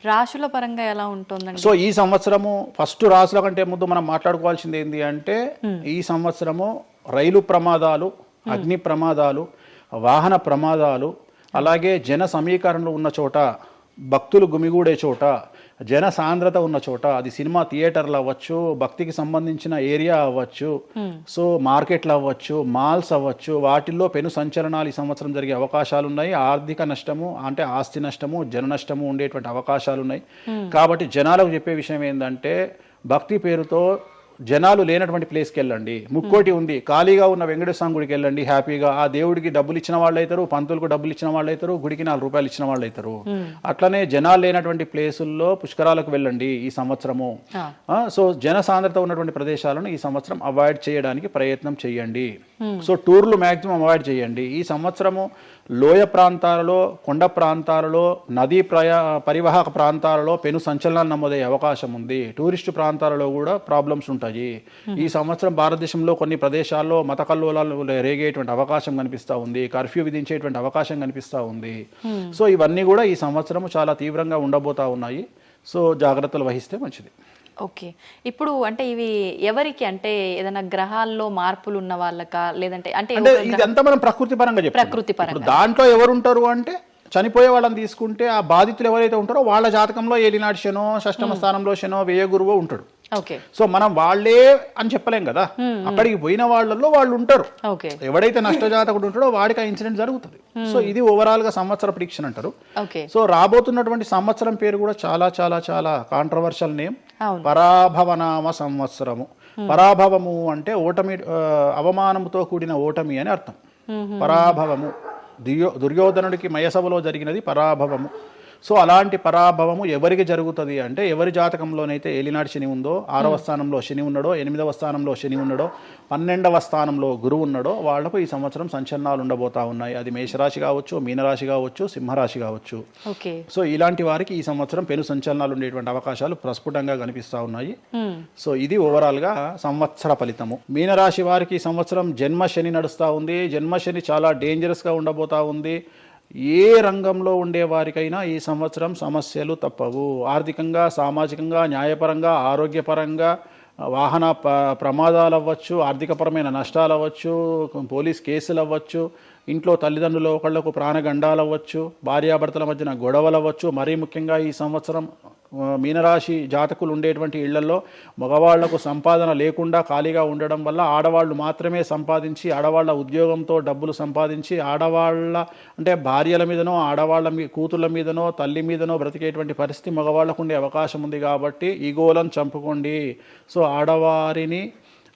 రాశుల పరంగా ఎలా ఉంటుందండి? సో ఈ సంవత్సరము ఫస్ట్ రాశుల కంటే ముందు మనం మాట్లాడుకోవాల్సింది ఏంటి అంటే ఈ సంవత్సరము రైలు ప్రమాదాలు, అగ్ని ప్రమాదాలు, వాహన ప్రమాదాలు, అలాగే జన సమీకరణలు ఉన్న చోట, భక్తులు గుమిగూడే చోట, జన సాంద్రత ఉన్న చోట, అది సినిమా థియేటర్లు అవ్వచ్చు, భక్తికి సంబంధించిన ఏరియా అవ్వచ్చు, సో మార్కెట్లు అవ్వచ్చు, మాల్స్ అవ్వచ్చు, వాటిల్లో పెను సంచలనాలు ఈ సంవత్సరం జరిగే అవకాశాలు ఉన్నాయి. ఆర్థిక నష్టము అంటే ఆస్తి నష్టము, జన నష్టము ఉండేటువంటి అవకాశాలు ఉన్నాయి. కాబట్టి జనాలకు చెప్పే విషయం ఏంటంటే భక్తి పేరుతో జనాలు లేనటువంటి ప్లేస్కి వెళ్ళండి. ముక్కోటి ఉంది, ఖాళీగా ఉన్న వెంకటేశ్వర గుడికి వెళ్ళండి హ్యాపీగా. ఆ దేవుడికి డబ్బులు ఇచ్చిన వాళ్ళు అవుతారు, పంతులకు డబ్బులు ఇచ్చిన వాళ్ళు అవుతారు, గుడికి 4 రూపాయలు ఇచ్చిన వాళ్ళు అవుతారు. అట్లనే జనాలు లేనటువంటి ప్లేసుల్లో పుష్కరాలకు వెళ్ళండి ఈ సంవత్సరము. సో జన సాంద్రత ఉన్నటువంటి ప్రదేశాలను ఈ సంవత్సరం అవాయిడ్ చేయడానికి ప్రయత్నం చేయండి. సో టూర్లు మ్యాక్సిమం అవాయిడ్ చేయండి. ఈ సంవత్సరము లోయ ప్రాంతాలలో, కొండ ప్రాంతాలలో, నదీ పరివాహక ప్రాంతాలలో పెను సంచలనాలు నమోదయ్యే అవకాశం ఉంది. టూరిస్టు ప్రాంతాలలో కూడా ప్రాబ్లమ్స్ ఉంటాయి. ఈ సంవత్సరం భారతదేశంలో కొన్ని ప్రదేశాల్లో మత కల్లోలాలు రేగేటువంటి అవకాశం కనిపిస్తూ ఉంది, కర్ఫ్యూ విధించేటువంటి అవకాశం కనిపిస్తూ ఉంది. సో ఇవన్నీ కూడా ఈ సంవత్సరం చాలా తీవ్రంగా ఉండబోతా ఉన్నాయి. సో జాగ్రత్తలు వహిస్తే మంచిది. ఓకే, ఇప్పుడు అంటే ఇవి ఎవరికి, అంటే ఏదైనా గ్రహాల్లో మార్పులు ఉన్న వాళ్ళకా, లేదంటే అంటే ఇదంతా మనం ప్రకృతి పరంగా చెప్తాం. ప్రకృతి పరంగా దాంట్లో ఎవరు ఉంటారు అంటే చనిపోయే వాళ్ళని తీసుకుంటే ఆ బాధితులు ఎవరైతే ఉంటారో వాళ్ళ జాతకంలో ఏలినాటి శనో, షష్టమ స్థానంలో శనో, వ్యయ గురువో ఉంటాడు. సో మనం వాళ్ళే అని చెప్పలేం కదా, అక్కడికి పోయిన వాళ్ళల్లో వాళ్ళు ఉంటారు. ఎవడైతే నష్టజాతకుడు ఉంటాడో వాడికి ఆ ఇన్సిడెంట్ జరుగుతుంది. సో ఇది ఓవరాల్ గా సంవత్సర ప్రిడిక్షన్ అంటారు. సో రాబోతున్నటువంటి సంవత్సరం పేరు కూడా చాలా చాలా చాలా కాంట్రవర్షియల్ నేమ్, పరాభవనామ సంవత్సరము. పరాభవము అంటే ఓటమి, అవమానముతో కూడిన ఓటమి అని అర్థం. పరాభవము దుర్యోధనుడికి మయసభలో జరిగినది పరాభవము. సో అలాంటి పరాభవము ఎవరికి జరుగుతుంది అంటే ఎవరి జాతకంలోనైతే ఏలినాటి శని ఉందో, 6వ స్థానంలో శని ఉన్నాడో, 8వ స్థానంలో శని ఉన్నాడో, 12వ స్థానంలో గురువు ఉన్నాడో వాళ్లకు ఈ సంవత్సరం సంచలనాలు ఉండబోతా ఉన్నాయి. అది మేషరాశి కావచ్చు, మీనరాశి కావచ్చు, సింహరాశి కావచ్చు. సో ఇలాంటి వారికి ఈ సంవత్సరం పెను సంచలనాలు ఉండేటువంటి అవకాశాలు ప్రస్ఫుటంగా కనిపిస్తా ఉన్నాయి. సో ఇది ఓవరాల్ గా సంవత్సర ఫలితము. మీనరాశి వారికి ఈ సంవత్సరం జన్మ శని నడుస్తూ ఉంది. జన్మ శని చాలా డేంజరస్ గా ఉండబోతా ఉంది. ఏ రంగంలో ఉండే వారికైనా ఈ సంవత్సరం సమస్యలు తప్పవు. ఆర్థికంగా, సామాజికంగా, న్యాయపరంగా, ఆరోగ్యపరంగా, వాహన ప్రమాదాలు అవ్వచ్చు, ఆర్థికపరమైన నష్టాలు అవ్వచ్చు, పోలీస్ కేసులు అవ్వచ్చు, ఇంట్లో తల్లిదండ్రులు ఒకళ్లకు ప్రాణగండాలు అవ్వచ్చు, భార్యాభర్తల మధ్యన గొడవలు అవ్వచ్చు. మరీ ముఖ్యంగా ఈ సంవత్సరం మీనరాశి జాతకులు ఉండేటువంటి ఇళ్లలో మగవాళ్లకు సంపాదన లేకుండా ఖాళీగా ఉండడం వల్ల ఆడవాళ్లు మాత్రమే సంపాదించి, ఆడవాళ్ల ఉద్యోగంతో డబ్బులు సంపాదించి, ఆడవాళ్ల అంటే భార్యల మీదనో, ఆడవాళ్ల కూతుళ్ళ మీదనో, తల్లి మీదనో బ్రతికేటువంటి పరిస్థితి మగవాళ్లకు ఉండే అవకాశం ఉంది. కాబట్టి ఈగోలను చంపుకోండి. సో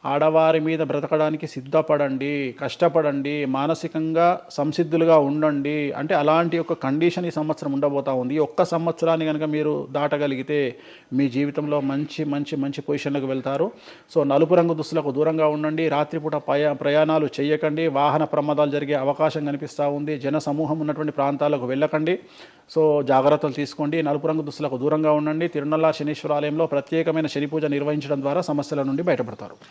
ఆడవారి మీద బ్రతకడానికి సిద్ధపడండి, కష్టపడండి, మానసికంగా సంసిద్ధులుగా ఉండండి. అంటే అలాంటి ఒక కండిషన్ ఈ సంవత్సరం ఉండబోతా ఉంది. ఈ ఒక్క సంవత్సరాన్ని కనుక మీరు దాటగలిగితే మీ జీవితంలో మంచి మంచి మంచి పొజిషన్లకు వెళ్తారు. సో నలుపు రంగు దుస్తులకు దూరంగా ఉండండి. రాత్రిపూట ప్రయాణాలు చేయకండి. వాహన ప్రమాదాలు జరిగే అవకాశం కనిపిస్తూ ఉంది. జన సమూహం ఉన్నటువంటి ప్రాంతాలకు వెళ్ళకండి. సో జాగ్రత్తలు తీసుకోండి. నలుపు రంగు దుస్తులకు దూరంగా ఉండండి. తిరునల్లా శనీశ్వర ఆలయంలో ప్రత్యేకమైన శని పూజ నిర్వహించడం ద్వారా సమస్యల నుండి బయటపడతారు.